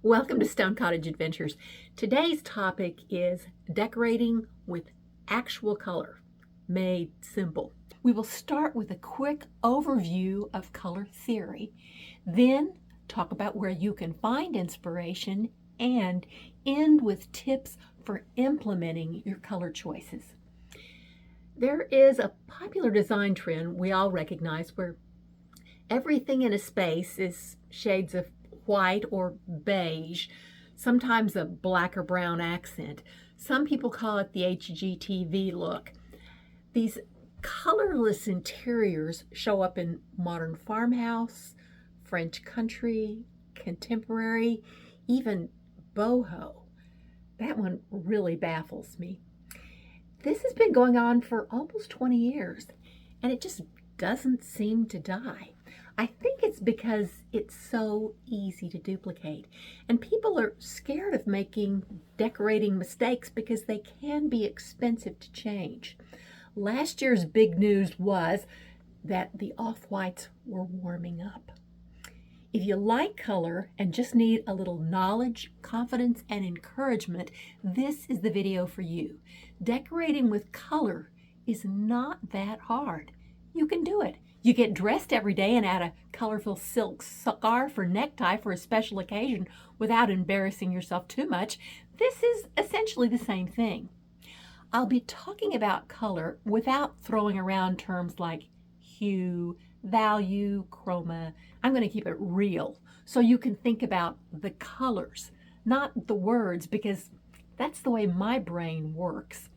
Welcome to Stone Cottage Adventures. Today's topic is decorating with actual color, made simple. We will start with a quick overview of color theory, then talk about where you can find inspiration, and end with tips for implementing your color choices. There is a popular design trend we all recognize where everything in a space is shades of white or beige, sometimes a black or brown accent. Some people call it the HGTV look. These colorless interiors show up in modern farmhouse, French country, contemporary, even boho. That one really baffles me. This has been going on for almost 20 years, and it just doesn't seem to die. I think it's because it's so easy to duplicate, and people are scared of making decorating mistakes because they can be expensive to change. Last year's big news was that the off-whites were warming up. If you like color and just need a little knowledge, confidence, and encouragement, this is the video for you. Decorating with color is not that hard. You can do it. You get dressed every day and add a colorful silk scarf or necktie for a special occasion without embarrassing yourself too much. This is essentially the same thing. I'll be talking about color without throwing around terms like hue, value, chroma. I'm going to keep it real so you can think about the colors, not the words, because that's the way my brain works.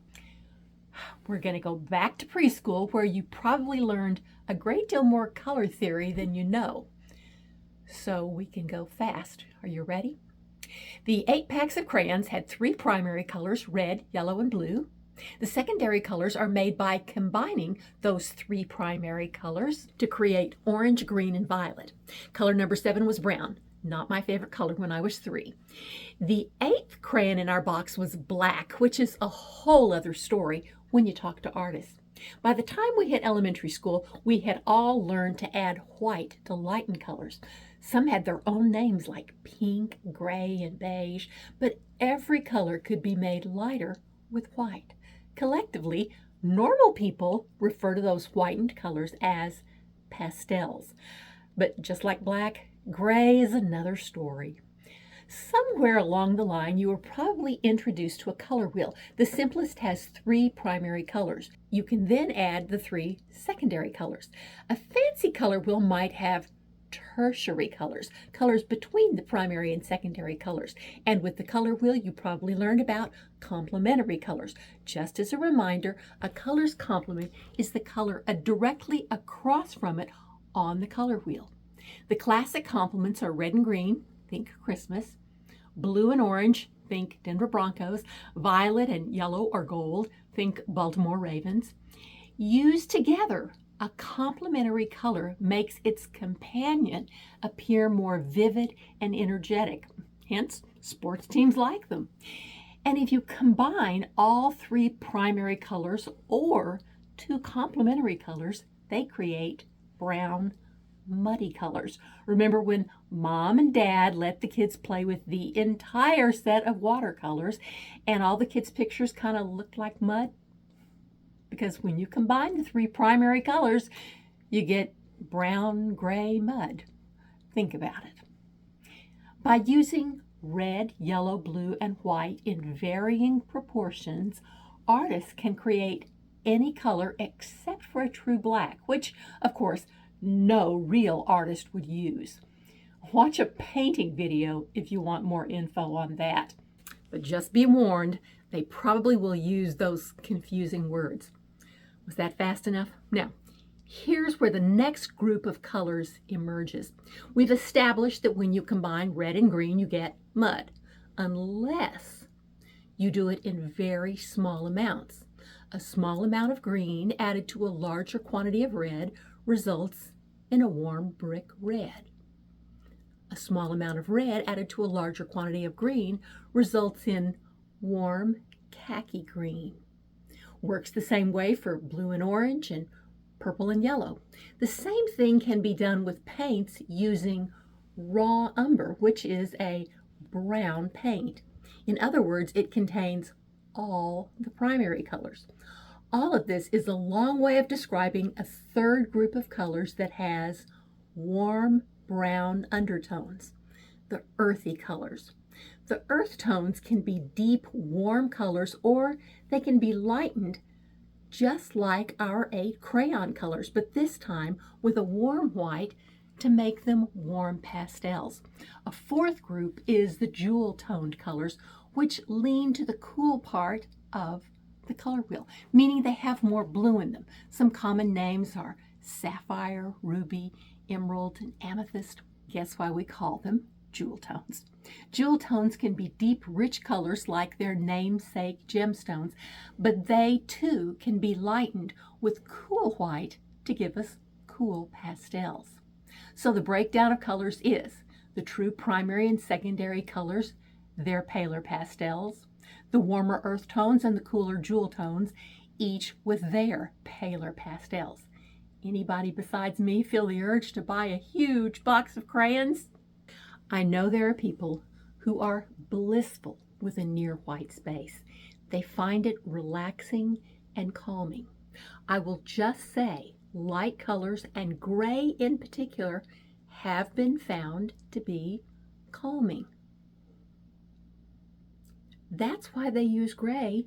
We're going to go back to preschool where you probably learned a great deal more color theory than you know. So we can go fast. Are you ready? The 8 packs of crayons had 3 primary colors, red, yellow, and blue. The secondary colors are made by combining those 3 primary colors to create orange, green, and violet. Color number 7 was brown. Not my favorite color when I was 3. The 8th crayon in our box was black, which is a whole other story when you talk to artists. By the time we hit elementary school, we had all learned to add white to lighten colors. Some had their own names like pink, gray, and beige, but every color could be made lighter with white. Collectively, normal people refer to those whitened colors as pastels. But just like black, gray is another story. Somewhere along the line, you were probably introduced to a color wheel. The simplest has 3 primary colors. You can then add the 3 secondary colors. A fancy color wheel might have tertiary colors, colors between the primary and secondary colors. And with the color wheel, you probably learned about complementary colors. Just as a reminder, a color's complement is the color directly across from it on the color wheel. The classic complements are red and green, think Christmas, blue and orange, think Denver Broncos, violet and yellow or gold, think Baltimore Ravens. Used together, a complementary color makes its companion appear more vivid and energetic. Hence, sports teams like them. And if you combine all 3 primary colors or 2 complementary colors, they create brown, muddy colors. Remember when mom and dad let the kids play with the entire set of watercolors and all the kids' pictures kind of looked like mud? Because when you combine the 3 primary colors, you get brown, gray, mud. Think about it. By using red, yellow, blue, and white in varying proportions, artists can create any color except for a true black, which, of course, no real artist would use. Watch a painting video if you want more info on that. But just be warned, they probably will use those confusing words. Was that fast enough? Now, here's where the next group of colors emerges. We've established that when you combine red and green, you get mud, unless you do it in very small amounts. A small amount of green added to a larger quantity of red results in a warm brick red. A small amount of red added to a larger quantity of green results in warm khaki green. Works the same way for blue and orange and purple and yellow. The same thing can be done with paints using raw umber, which is a brown paint. In other words, it contains all the primary colors. All of this is a long way of describing a third group of colors that has warm brown undertones, the earthy colors. The earth tones can be deep, warm colors, or they can be lightened just like our 8 crayon colors, but this time with a warm white to make them warm pastels. A fourth group is the jewel-toned colors, which lean to the cool part of the color wheel, meaning they have more blue in them. Some common names are sapphire, ruby, emerald, and amethyst. Guess why we call them jewel tones. Jewel tones can be deep, rich colors like their namesake gemstones, but they too can be lightened with cool white to give us cool pastels. So the breakdown of colors is the true primary and secondary colors, they're paler pastels, the warmer earth tones and the cooler jewel tones, each with their paler pastels. Anybody besides me feel the urge to buy a huge box of crayons? I know there are people who are blissful with a near white space. They find it relaxing and calming. I will just say light colors, and gray in particular, have been found to be calming. That's why they use gray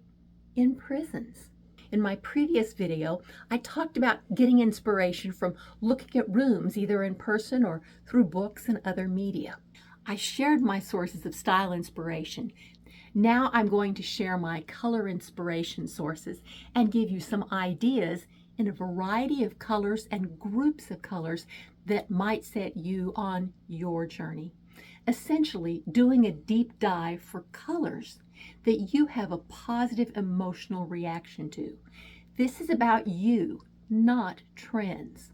in prisons. In my previous video, I talked about getting inspiration from looking at rooms either in person or through books and other media. I shared my sources of style inspiration. Now I'm going to share my color inspiration sources and give you some ideas in a variety of colors and groups of colors that might set you on your journey. Essentially, doing a deep dive for colors that you have a positive emotional reaction to. This is about you, not trends.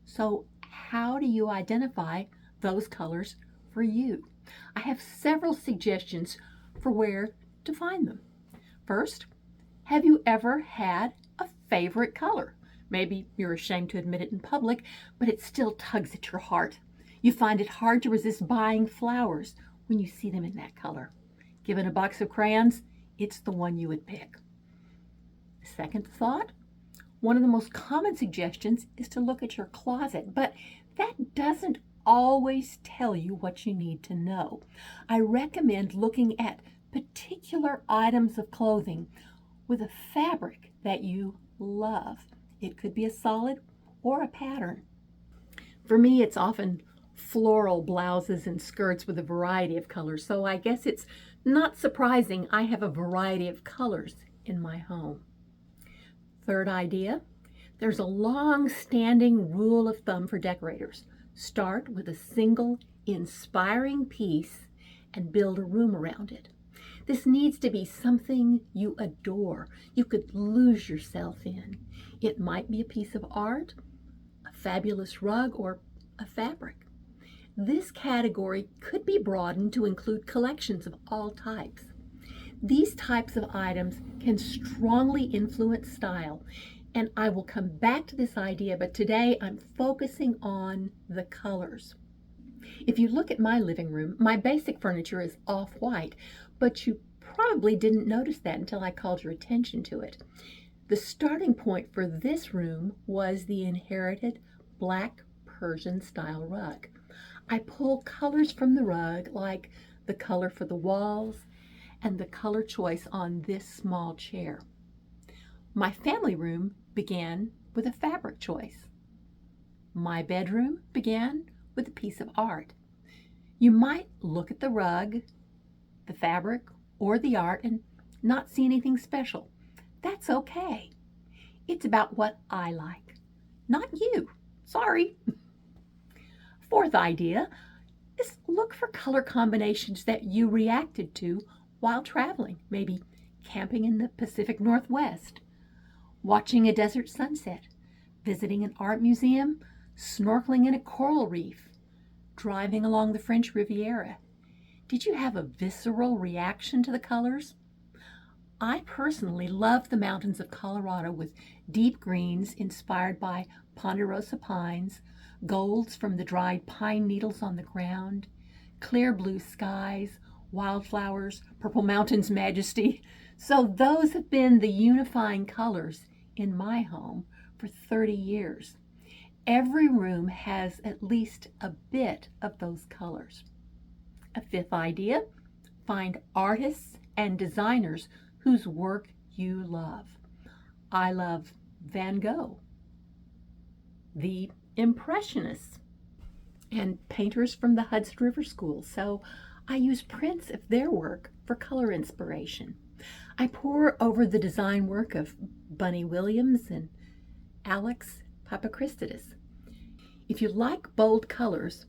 So how do you identify those colors for you? I have several suggestions for where to find them. First, have you ever had a favorite color? Maybe you're ashamed to admit it in public, but it still tugs at your heart. You find it hard to resist buying flowers when you see them in that color. Given a box of crayons, it's the one you would pick. Second thought, one of the most common suggestions is to look at your closet, but that doesn't always tell you what you need to know. I recommend looking at particular items of clothing with a fabric that you love. It could be a solid or a pattern. For me, it's often floral blouses and skirts with a variety of colors, so I guess it's not surprising I have a variety of colors in my home. Third idea, there's a long-standing rule of thumb for decorators. Start with a single inspiring piece and build a room around it. This needs to be something you adore, you could lose yourself in. It might be a piece of art, a fabulous rug, or a fabric. This category could be broadened to include collections of all types. These types of items can strongly influence style, and I will come back to this idea, but today I'm focusing on the colors. If you look at my living room, my basic furniture is off-white, but you probably didn't notice that until I called your attention to it. The starting point for this room was the inherited black Persian style rug. I pull colors from the rug, like the color for the walls and the color choice on this small chair. My family room began with a fabric choice. My bedroom began with a piece of art. You might look at the rug, the fabric, or the art and not see anything special. That's okay. It's about what I like, not you. Sorry. Fourth idea is look for color combinations that you reacted to while traveling, maybe camping in the Pacific Northwest, watching a desert sunset, visiting an art museum, snorkeling in a coral reef, driving along the French Riviera. Did you have a visceral reaction to the colors? I personally love the mountains of Colorado with deep greens inspired by ponderosa pines, golds from the dried pine needles on the ground, clear blue skies, wildflowers, purple mountains, majesty. So those have been the unifying colors in my home for 30 years. Every room has at least a bit of those colors. A fifth idea: find artists and designers whose work you love. I love Van Gogh, the Impressionists, and painters from the Hudson River School, so I use prints of their work for color inspiration. I pore over the design work of Bunny Williams and Alex Papachristis. If you like bold colors,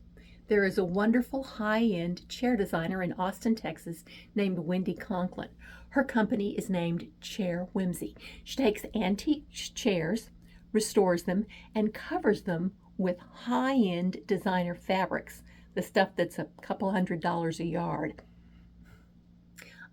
there is a wonderful high-end chair designer in Austin, Texas named Wendy Conklin. Her company is named Chair Whimsy. She takes antique chairs, restores them, and covers them with high-end designer fabrics, the stuff that's a couple $100 a yard.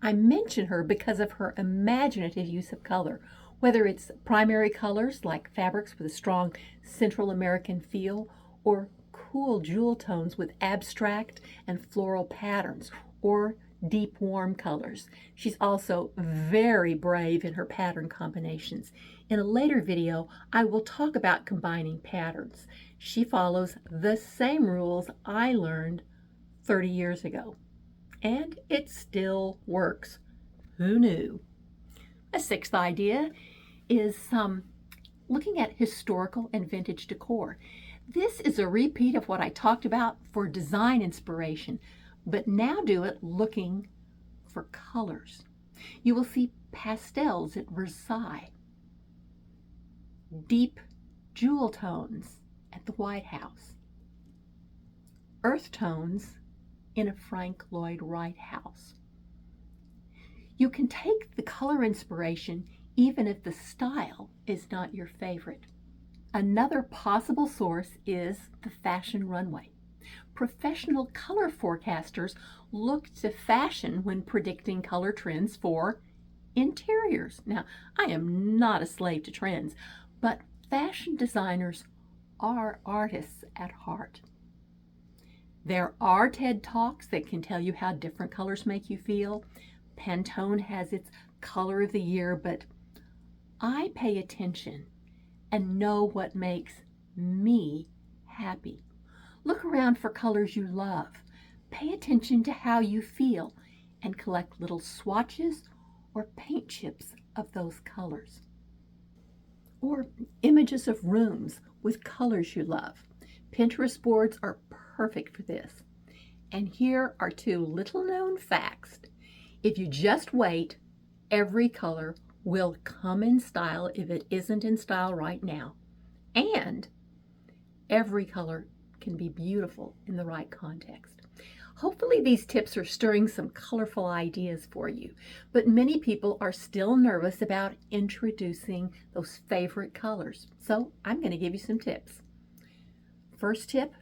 I mention her because of her imaginative use of color, whether it's primary colors like fabrics with a strong Central American feel, or cool jewel tones with abstract and floral patterns, or deep warm colors. She's also very brave in her pattern combinations. In a later video, I will talk about combining patterns. She follows the same rules I learned 30 years ago, and it still works. Who knew? A sixth idea is looking at historical and vintage decor. This is a repeat of what I talked about for design inspiration, but now do it looking for colors. You will see pastels at Versailles, deep jewel tones at the White House, earth tones in a Frank Lloyd Wright house. You can take the color inspiration even if the style is not your favorite. Another possible source is the fashion runway. Professional color forecasters look to fashion when predicting color trends for interiors. Now, I am not a slave to trends, but fashion designers are artists at heart. There are TED Talks that can tell you how different colors make you feel. Pantone has its color of the year, but I pay attention and know what makes me happy. Look around for colors you love. Pay attention to how you feel and collect little swatches or paint chips of those colors. Or images of rooms with colors you love. Pinterest boards are perfect for this. And here are two little known facts. If you just wait, every color will come in style if it isn't in style right now. And every color can be beautiful in the right context. Hopefully these tips are stirring some colorful ideas for you, but many people are still nervous about introducing those favorite colors. So I'm going to give you some tips. First tip,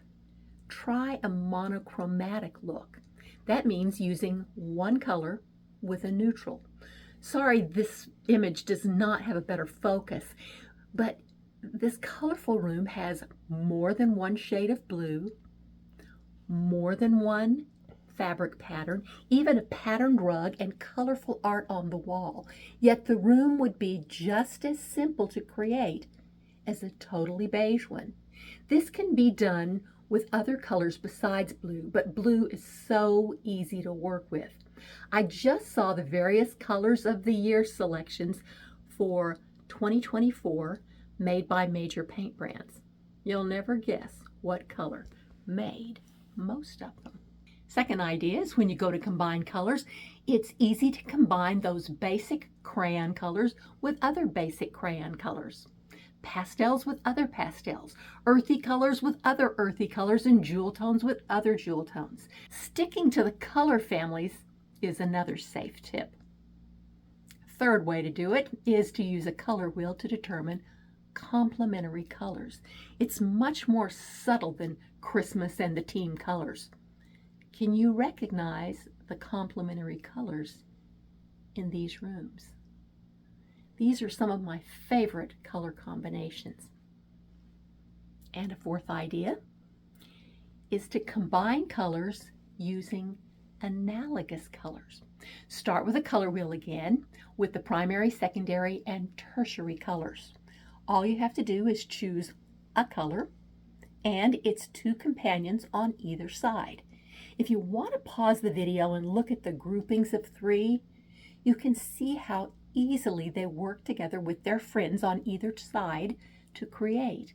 try a monochromatic look. That means using one color with a neutral. Sorry, this image does not have a better focus, but this colorful room has more than one shade of blue, more than one fabric pattern, even a patterned rug and colorful art on the wall. Yet the room would be just as simple to create as a totally beige one. This can be done with other colors besides blue, but blue is so easy to work with. I just saw the various colors of the year selections for 2024 made by major paint brands. You'll never guess what color made most of them. Second idea is when you go to combine colors, it's easy to combine those basic crayon colors with other basic crayon colors. Pastels with other pastels, earthy colors with other earthy colors, and jewel tones with other jewel tones. Sticking to the color families is another safe tip. Third way to do it is to use a color wheel to determine complementary colors. It's much more subtle than Christmas and the team colors. Can you recognize the complementary colors in these rooms? These are some of my favorite color combinations. And a fourth idea is to combine colors using analogous colors. Start with a color wheel again with the primary, secondary, and tertiary colors. All you have to do is choose a color and its two companions on either side. If you want to pause the video and look at the groupings of three, you can see how easily they work together with their friends on either side to create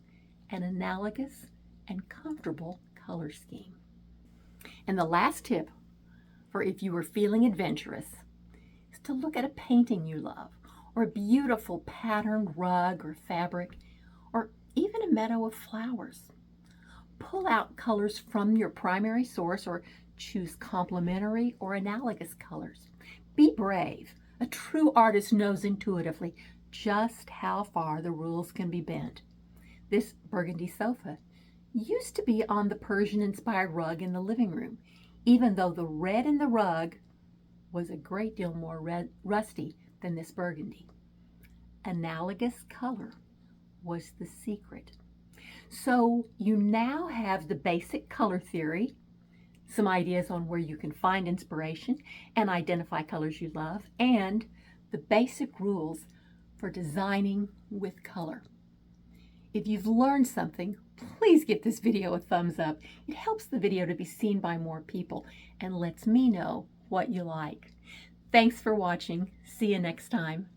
an analogous and comfortable color scheme. And the last tip for if you are feeling adventurous is to look at a painting you love, or a beautiful patterned rug or fabric, or even a meadow of flowers. Pull out colors from your primary source or choose complementary or analogous colors. Be brave. A true artist knows intuitively just how far the rules can be bent. This burgundy sofa used to be on the Persian-inspired rug in the living room, even though the red in the rug was a great deal more rusty than this burgundy. Analogous color was the secret. So you now have the basic color theory, some ideas on where you can find inspiration and identify colors you love, and the basic rules for designing with color. If you've learned something, please give this video a thumbs up. It helps the video to be seen by more people and lets me know what you like. Thanks for watching. See you next time.